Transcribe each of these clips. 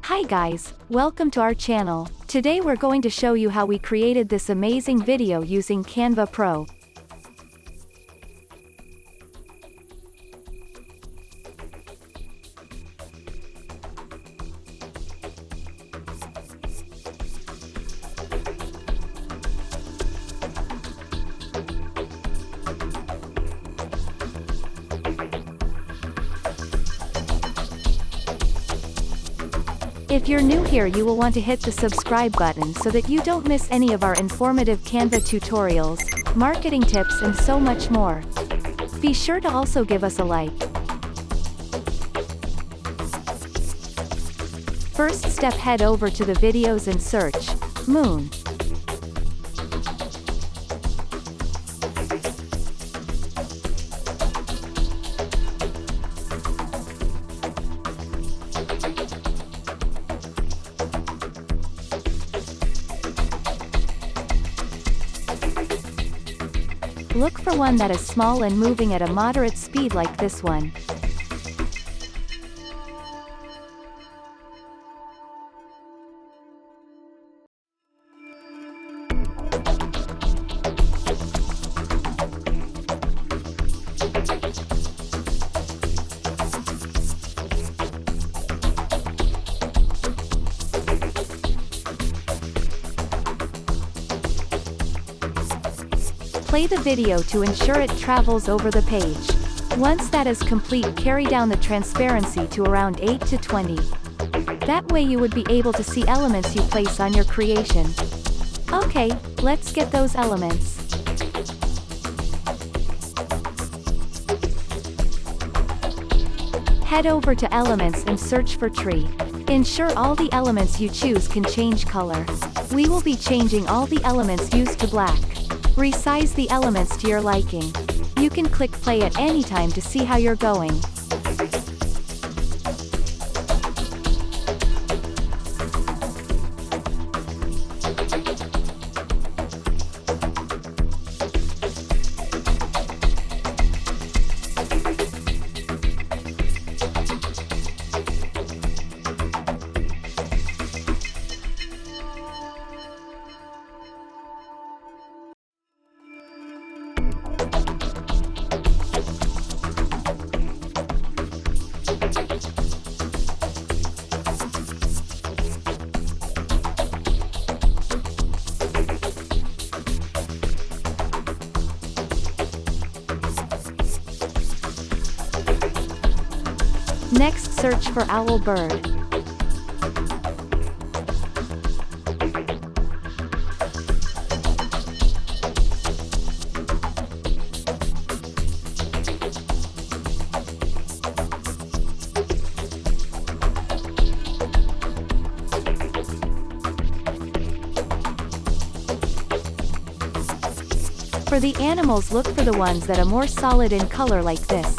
Hi guys, welcome to our channel. Today we're going to show you how we created this amazing video using Canva Pro. If you're new here, you will want to hit the subscribe button so that you don't miss any of our informative Canva tutorials, marketing tips and so much more. Be sure to also give us a like. First step, head over to the videos and search moon. Look for one that is small and moving at a moderate speed like this one. Play the video to ensure it travels over the page. Once that is complete, carry down the transparency to around 8 to 20. That way you would be able to see elements you place on your creation. Okay, let's get those elements. Head over to Elements and search for Tree. Ensure all the elements you choose can change color. We will be changing all the elements used to black. Resize the elements to your liking. You can click play at any time to see how you're going. Next, search for owl bird. For the animals, look for the ones that are more solid in color like this.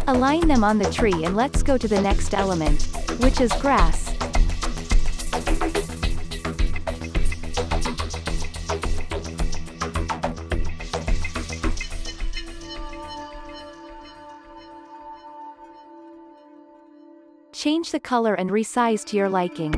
Align them on the tree and let's go to the next element, which is grass. Change the color and resize to your liking.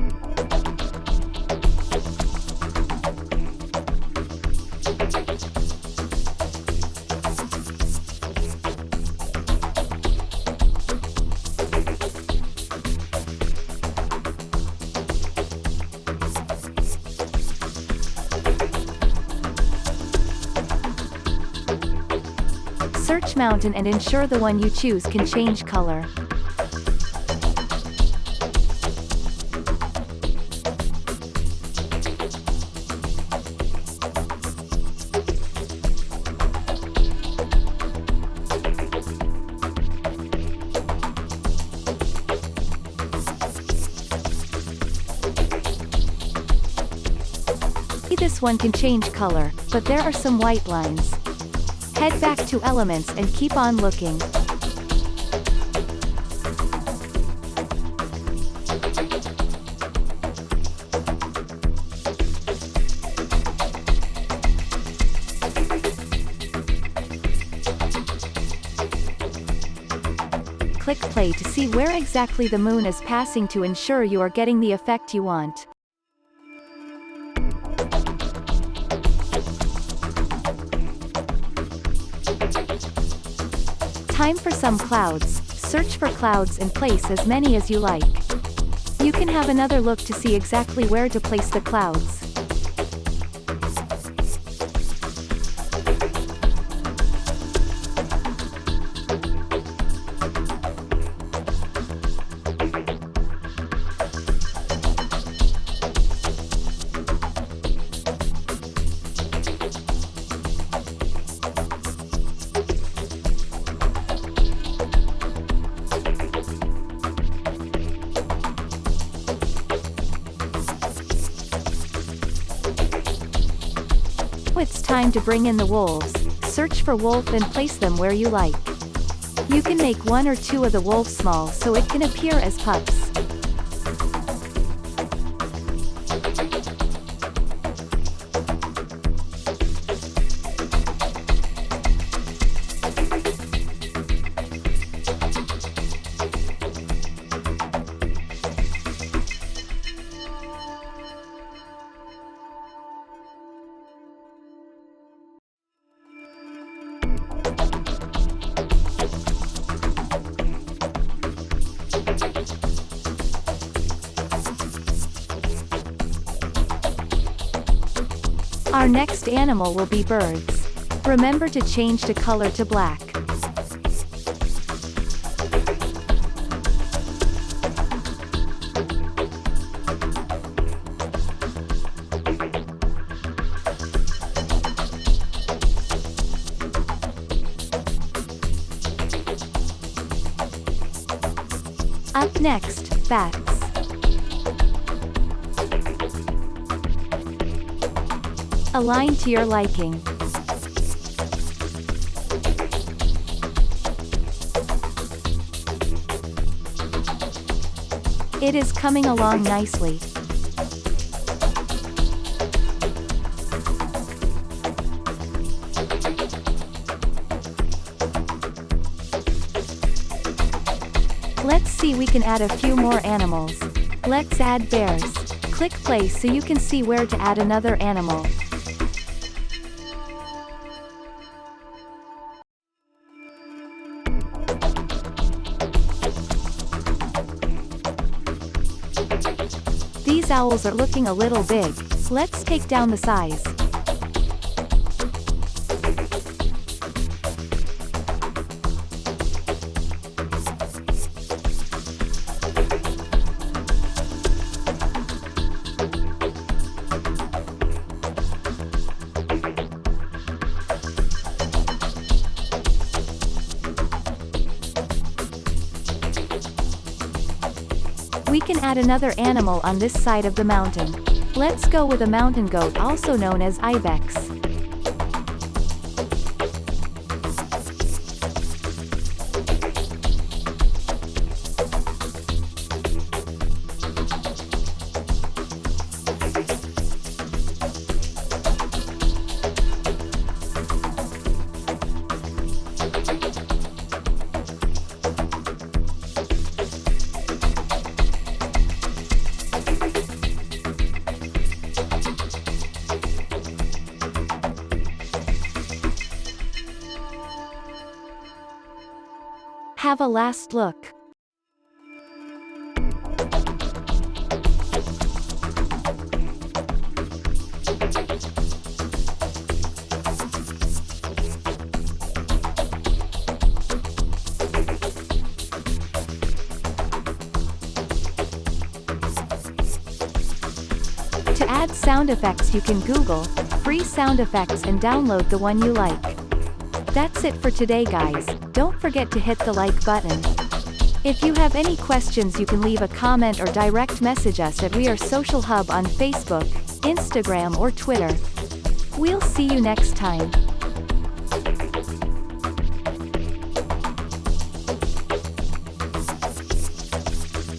Search mountain and ensure the one you choose can change color. This one can change color, but there are some white lines. Head back to Elements and keep on looking. click play to see where exactly the moon is passing to ensure you are getting the effect you want. Time for some clouds. Search for clouds and place as many as you like. You can have another look to see exactly where to place the clouds. It's time to bring in the wolves. Search for wolf and place them where you like. You can make one or two of the wolf small so it can appear as pups. Our next animal will be birds. Remember to change the color to black. Up next, bats. Align to your liking. It is coming along nicely. Let's see, we can add a few more animals. Let's add bears. Click play so you can see where to add another animal. These owls are looking a little big. Let's take down the size. We can add another animal on this side of the mountain. Let's go with a mountain goat, also known as ibex. Have a last look. To add sound effects, you can Google free sound effects and download the one you like. That's it for today, guys. Don't forget to hit the like button. If you have any questions, you can leave a comment or direct message us at wearesocialhub on Facebook, Instagram or Twitter. We'll see you next time.